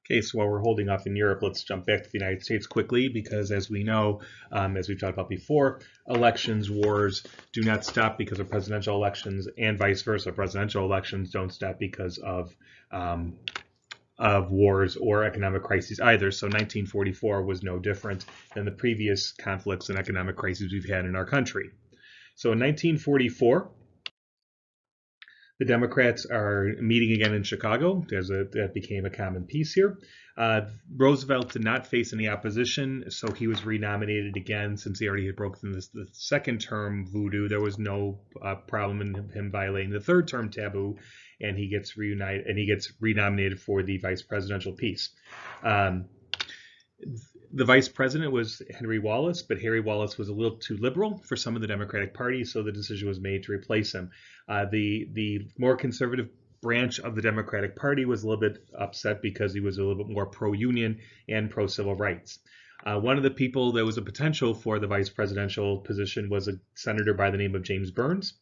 Okay, so while we're holding off in Europe, let's jump back to the United States quickly because, as we know, as we've talked about before, elections, wars do not stop because of presidential elections, and vice versa. Presidential elections don't stop because of wars or economic crises either. So 1944 was no different than the previous conflicts and economic crises we've had in our country. So in 1944, the Democrats are meeting again in Chicago. That became a common piece here. Roosevelt did not face any opposition, so he was renominated again since he already had broken the second term voodoo. There was no problem in him violating the third term taboo, and he gets renominated for the vice presidential piece. The vice president was Henry Wallace, but Harry Wallace was a little too liberal for some of the Democratic Party, so the decision was made to replace him. The more conservative branch of the Democratic Party was a little bit upset because he was a little bit more pro-union and pro-civil rights. One of the people that was a potential for the vice presidential position was a senator by the name of James Burns.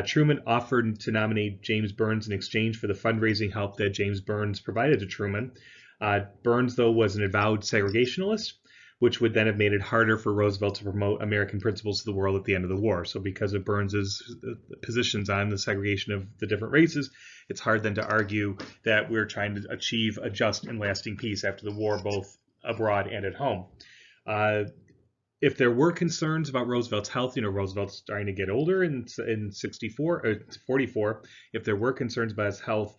Truman offered to nominate James Burns in exchange for the fundraising help that James Burns provided to Truman. Burns, though, was an avowed segregationalist, which would then have made it harder for Roosevelt to promote American principles to the world at the end of the war. So because of Burns's positions on the segregation of the different races, it's hard then to argue that we're trying to achieve a just and lasting peace after the war, both abroad and at home. If there were concerns about Roosevelt's health, Roosevelt's starting to get older in 44. If there were concerns about his health,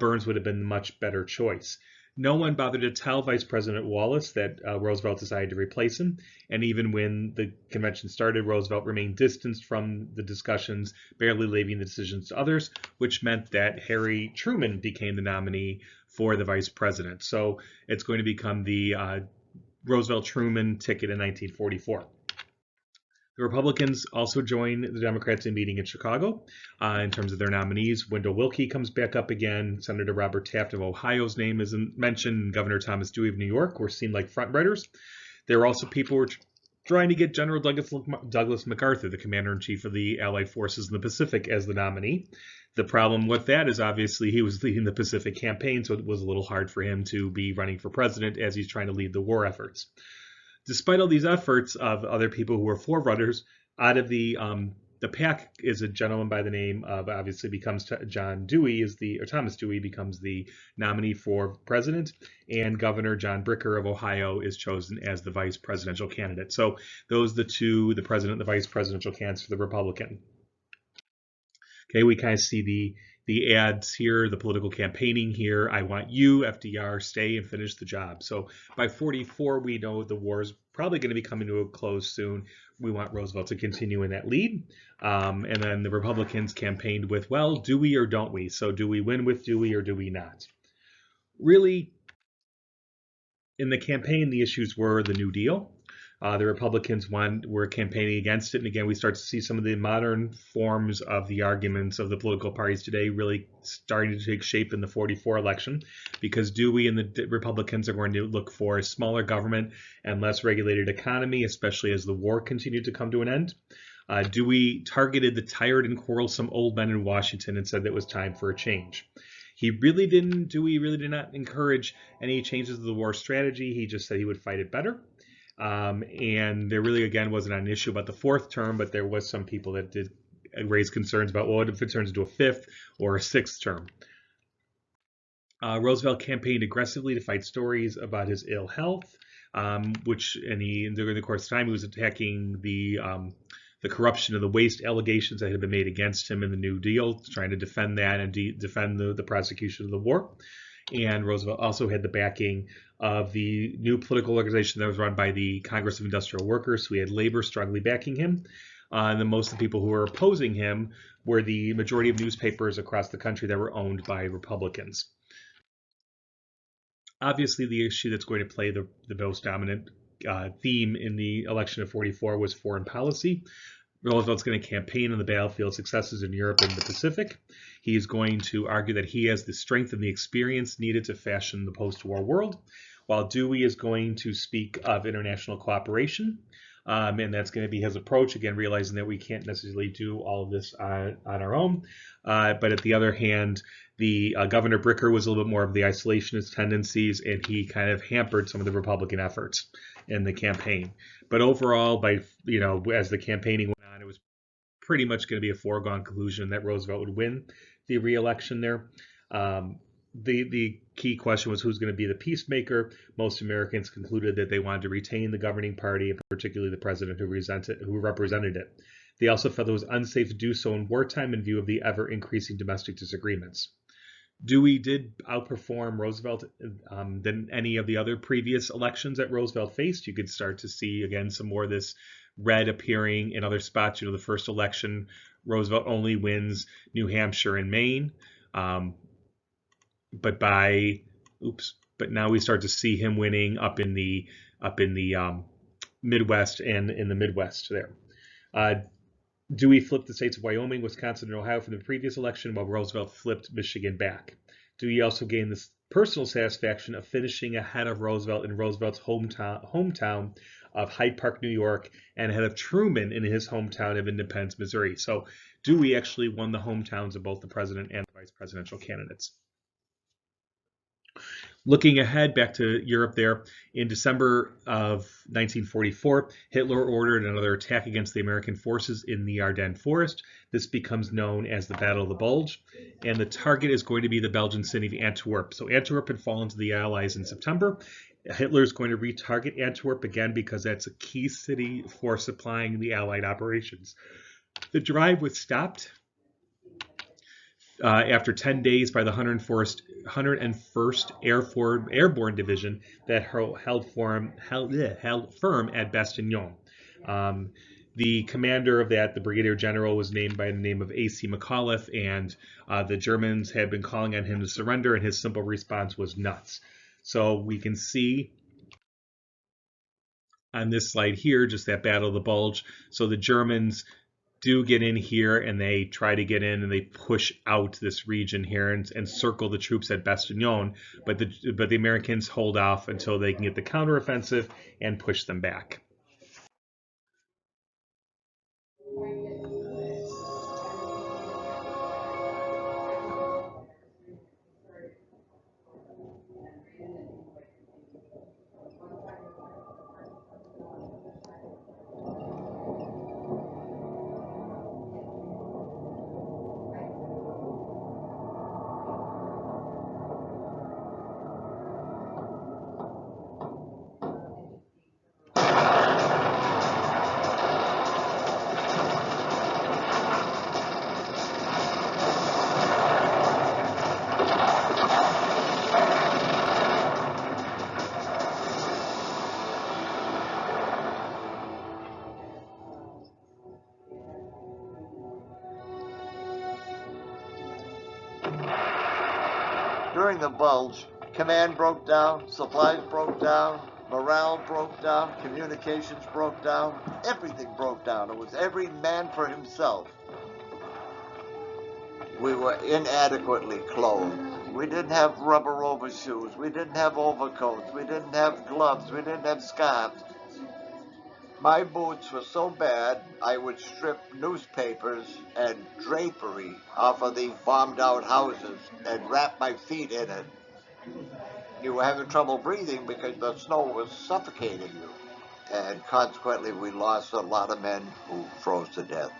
Burns would have been a much better choice. No one bothered to tell Vice President Wallace that Roosevelt decided to replace him. And even when the convention started, Roosevelt remained distanced from the discussions, barely leaving the decisions to others, which meant that Harry Truman became the nominee for the vice president. So it's going to become the Roosevelt-Truman ticket in 1944. The Republicans also joined the Democrats in meeting in Chicago in terms of their nominees. Wendell Willkie comes back up again. Senator Robert Taft of Ohio's name is mentioned. And Governor Thomas Dewey of New York were seen like frontrunners. There were also people who were trying to get General Douglas MacArthur, the commander-in-chief of the Allied forces in the Pacific, as the nominee. The problem with that is obviously he was leading the Pacific campaign, so it was a little hard for him to be running for president as he's trying to lead the war efforts. Despite all these efforts of other people who were forerunners, out of the pack is a gentleman by the name of, obviously becomes Thomas Dewey becomes the nominee for president, and Governor John Bricker of Ohio is chosen as the vice presidential candidate. So those are the two, the president and the vice presidential candidates for the Republican. Okay, we kind of see the ads here, the political campaigning here. I want you, FDR, stay and finish the job. So by 44, we know the war is probably going to be coming to a close soon. We want Roosevelt to continue in that lead. And then the Republicans campaigned with, well, do we or don't we? So do we win with Dewey or do we not? Really, in the campaign, the issues were the New Deal. The Republicans were campaigning against it. And again, we start to see some of the modern forms of the arguments of the political parties today really starting to take shape in the 44 election, because Dewey and the Republicans are going to look for a smaller government and less regulated economy, especially as the war continued to come to an end. Dewey targeted the tired and quarrelsome old men in Washington and said that it was time for a change. Dewey really did not encourage any changes to the war strategy. He just said he would fight it better. And there really, again, wasn't an issue about the fourth term, but there was some people that did raise concerns about, well, what if it turns into a fifth or a sixth term? Roosevelt campaigned aggressively to fight stories about his ill health, during the course of time, he was attacking the corruption of the waste allegations that had been made against him in the New Deal, trying to defend that and defend the prosecution of the war. And Roosevelt also had the backing of the new political organization that was run by the Congress of Industrial Workers. So he had labor strongly backing him. And most of the people who were opposing him were the majority of newspapers across the country that were owned by Republicans. Obviously, the issue that's going to play the most dominant theme in the election of 44 was foreign policy. Roosevelt's going to campaign on the battlefield successes in Europe and the Pacific. He's going to argue that he has the strength and the experience needed to fashion the post-war world, while Dewey is going to speak of international cooperation. And that's going to be his approach, again, realizing that we can't necessarily do all of this on our own. But at the other hand, The Governor Bricker was a little bit more of the isolationist tendencies, and he kind of hampered some of the Republican efforts in the campaign. But overall, as the campaigning went on, it was pretty much going to be a foregone conclusion that Roosevelt would win the re-election there. The key question was who's going to be the peacemaker. Most Americans concluded that they wanted to retain the governing party, and particularly the president who represented it. They also felt it was unsafe to do so in wartime in view of the ever-increasing domestic disagreements. Dewey did outperform Roosevelt than any of the other previous elections that Roosevelt faced. You could start to see, again, some more of this red appearing in other spots. The first election, Roosevelt only wins New Hampshire and Maine. But now we start to see him winning up in the Midwest and in the Midwest there. Dewey flipped the states of Wyoming, Wisconsin, and Ohio from the previous election, while Roosevelt flipped Michigan back. Dewey also gained the personal satisfaction of finishing ahead of Roosevelt in Roosevelt's hometown of Hyde Park, New York, and ahead of Truman in his hometown of Independence, Missouri. So Dewey actually won the hometowns of both the president and the vice presidential candidates. Looking ahead back to Europe there, in December of 1944, Hitler ordered another attack against the American forces in the Ardennes forest. This becomes known as the Battle of the Bulge, and the target is going to be the Belgian city of Antwerp. So Antwerp had fallen to the Allies in September. Hitler is going to retarget Antwerp again because that's a key city for supplying the Allied operations. The drive was stopped after 10 days by the 101st Airborne Division that held firm at Bastogne. The commander of that, the brigadier general, was named by the name of A.C. McAuliffe, and the Germans had been calling on him to surrender, and his simple response was nuts. So we can see on this slide here just that Battle of the Bulge. So the Germans do get in here, and they try to get in, and they push out this region here and circle the troops at Bastogne, but the Americans hold off until they can get the counteroffensive and push them back. During the Bulge, command broke down, supplies broke down, morale broke down, communications broke down, everything broke down. It was every man for himself. We were inadequately clothed. We didn't have rubber overshoes. We didn't have overcoats. We didn't have gloves. We didn't have scarves. My boots were so bad, I would strip newspapers and drapery off of the bombed out houses and wrap my feet in it. You were having trouble breathing because the snow was suffocating you. And consequently, we lost a lot of men who froze to death.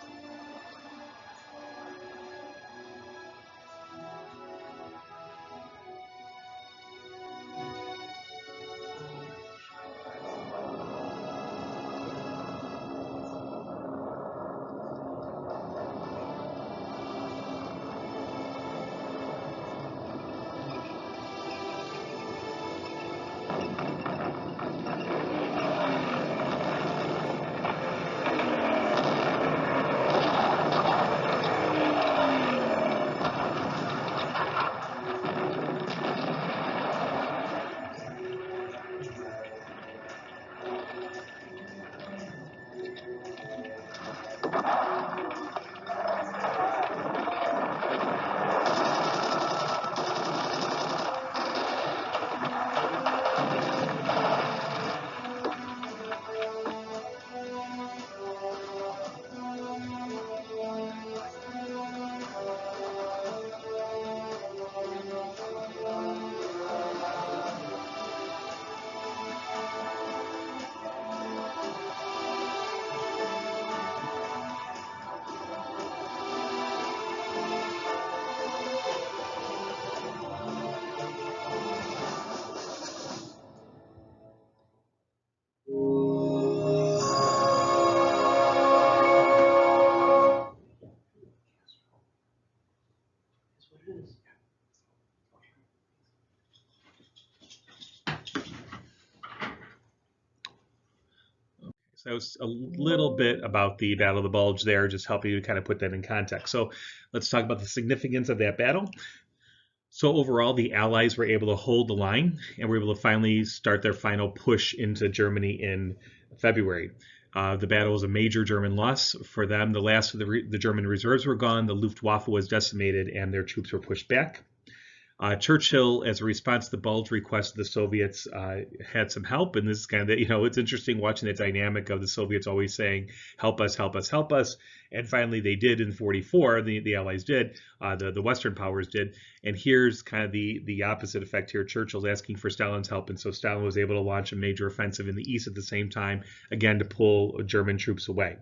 So that was a little bit about the Battle of the Bulge there, just helping you to kind of put that in context. So let's talk about the significance of that battle. So overall, the Allies were able to hold the line and were able to finally start their final push into Germany in February. The battle was a major German loss for them. The last of the German reserves were gone, the Luftwaffe was decimated, and their troops were pushed back. Churchill, as a response to the Bulge request of the Soviets, had some help. And this is kind of, it's interesting watching the dynamic of the Soviets always saying, help us, help us, help us. And finally, they did in 44, the Allies did, the Western powers did. And here's kind of the opposite effect here. Churchill's asking for Stalin's help. And so Stalin was able to launch a major offensive in the east at the same time, again, to pull German troops away.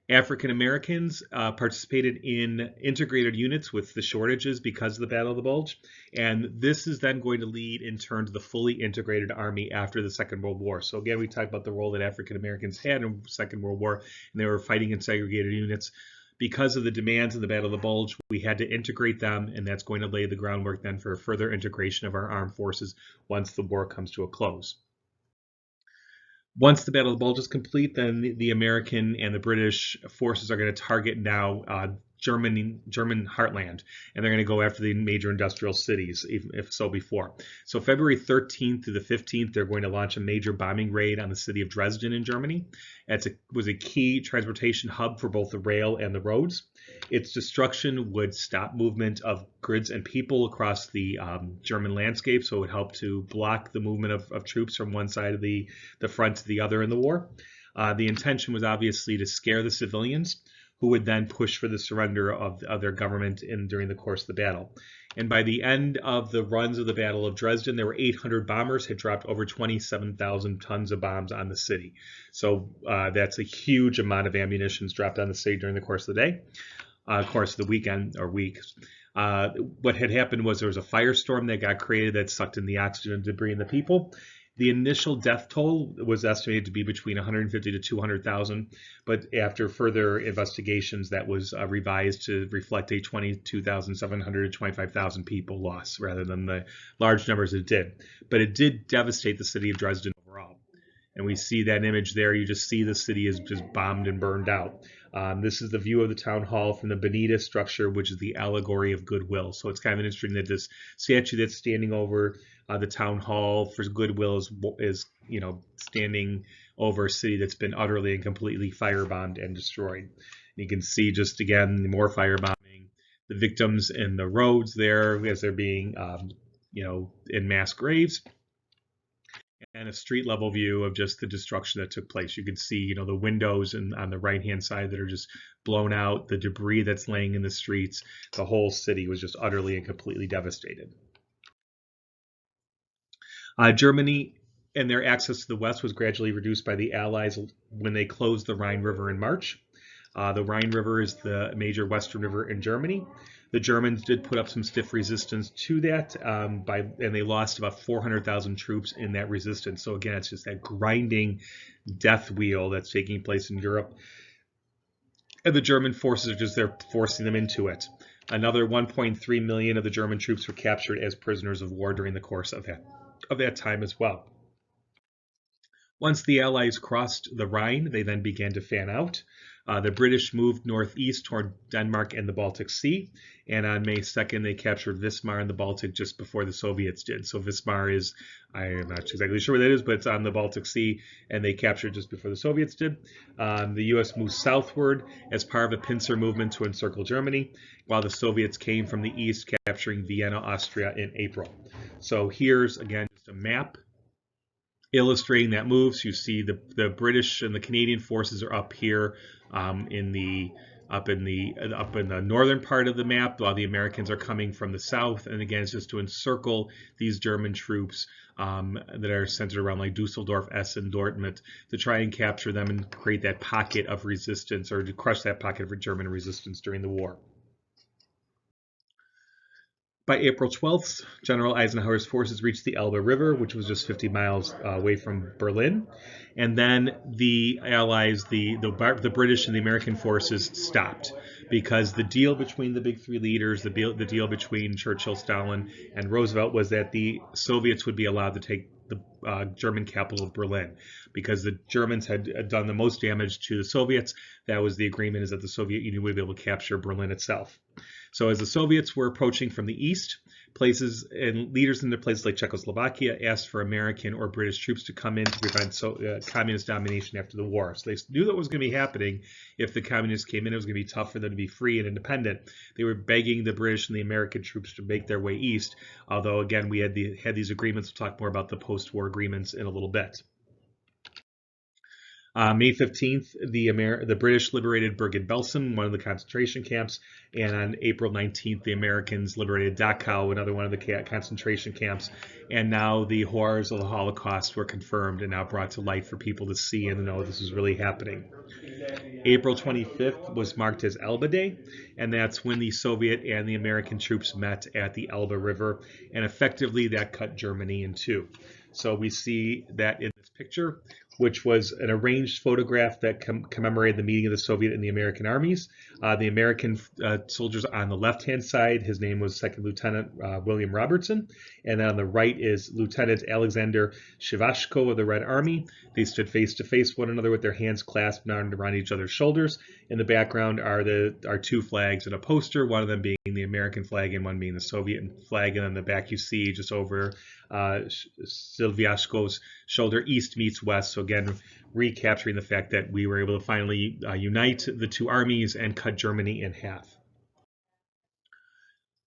African Americans participated in integrated units with the shortages because of the Battle of the Bulge. And this is then going to lead in turn to the fully integrated army after the Second World War. So again, we talked about the role that African Americans had in the Second World War, and they were fighting in segregated units. Because of the demands of the Battle of the Bulge, we had to integrate them, and that's going to lay the groundwork then for further integration of our armed forces once the war comes to a close. Once the Battle of the Bulge is complete, then the American and the British forces are going to target now German heartland, and they're going to go after the major industrial cities, if so before. So February 13th through the 15th, they're going to launch a major bombing raid on the city of Dresden in Germany. It was a key transportation hub for both the rail and the roads. Its destruction would stop movement of goods and people across the German landscape, so it would help to block the movement of troops from one side of the front to the other in the war. The intention was obviously to scare the civilians, who would then push for the surrender of their government during the course of the battle. And by the end of the runs of the Battle of Dresden, there were 800 bombers had dropped over 27,000 tons of bombs on the city. So that's a huge amount of ammunition dropped on the city during the course of the day, course of the weekend or weeks. What had happened was there was a firestorm that got created that sucked in the oxygen and debris in the people. The initial death toll was estimated to be between 150 to 200,000, but after further investigations, that was revised to reflect a 22,700 to 25,000 people loss rather than the large numbers it did. But it did devastate the city of Dresden overall. And we see that image there. You just see the city is just bombed and burned out. This is the view of the town hall from the Bonita structure, which is the allegory of goodwill. So it's kind of interesting that this statue that's standing over the town hall for goodwill is standing over a city that's been utterly and completely firebombed and destroyed. You can see just again more firebombing, the victims in the roads there as they're being in mass graves, and a street level view of just the destruction that took place. You can see, the windows on the right-hand side that are just blown out, the debris that's laying in the streets. The whole city was just utterly and completely devastated. Germany and their access to the west was gradually reduced by the Allies when they closed the Rhine River in March. The Rhine River is the major western river in Germany. The Germans did put up some stiff resistance to that, and they lost about 400,000 troops in that resistance. So again, it's just that grinding death wheel that's taking place in Europe. And the German forces are just there forcing them into it. Another 1.3 million of the German troops were captured as prisoners of war during the course of that time as well. Once the Allies crossed the Rhine, they then began to fan out. The British moved northeast toward Denmark and the Baltic Sea, and on May 2nd, they captured Wismar in the Baltic just before the Soviets did. So Wismar is, I'm not exactly sure where that is, but it's on the Baltic Sea, and they captured just before the Soviets did. The U.S. moved southward as part of a pincer movement to encircle Germany, while the Soviets came from the east, capturing Vienna, Austria in April. So here's, again, just a map illustrating that move. So you see the British and the Canadian forces are up here in the northern part of the map, while the Americans are coming from the south. And again, it's just to encircle these German troops that are centered around like Dusseldorf, Essen, Dortmund, to try and capture them and create that pocket of resistance, or to crush that pocket of German resistance during the war. By April 12th, General Eisenhower's forces reached the Elbe River, which was just 50 miles away from Berlin. And then the Allies, the British and the American forces stopped, because the deal between the big three leaders, the deal between Churchill, Stalin, and Roosevelt was that the Soviets would be allowed to take the German capital of Berlin, because the Germans had done the most damage to the Soviets. That was the agreement, is that the Soviet Union would be able to capture Berlin itself. So as the Soviets were approaching from the east, places and leaders in the places like Czechoslovakia asked for American or British troops to come in to prevent communist domination after the war. So they knew that was going to be happening. If the communists came in, it was going to be tough for them to be free and independent. They were begging the British and the American troops to make their way east. Although, again, we had these agreements. We'll talk more about the post-war agreements in a little bit. May 15th, the British liberated Bergen-Belsen, one of the concentration camps, and on April 19th, the Americans liberated Dachau, another one of the concentration camps. And now the horrors of the Holocaust were confirmed and now brought to light for people to see and to know this is really happening. April 25th was marked as Elba Day, and that's when the Soviet and the American troops met at the Elba River, and effectively that cut Germany in two. So we see that in this picture, which was an arranged photograph that commemorated the meeting of the Soviet and the American armies. The American soldiers on the left-hand side, his name was Second Lieutenant William Robertson, and then on the right is Lieutenant Alexander Shivashko of the Red Army. They stood face to face one another with their hands clasped and armed around each other's shoulders. In the background are two flags and a poster, one of them being the American flag and one being the Soviet flag. And on the back you see just over Silviashko's shoulder, east meets west. So again, recapturing the fact that we were able to finally unite the two armies and cut Germany in half.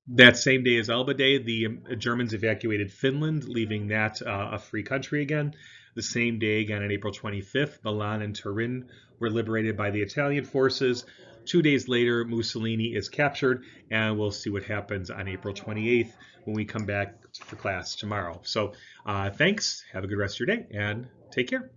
That same day as Elba Day, the Germans evacuated Finland, leaving that a free country again. The same day, again on April 25th, Milan and Turin were liberated by the Italian forces. 2 days later, Mussolini is captured, and we'll see what happens on April 28th when we come back for class tomorrow. So thanks, have a good rest of your day, and take care.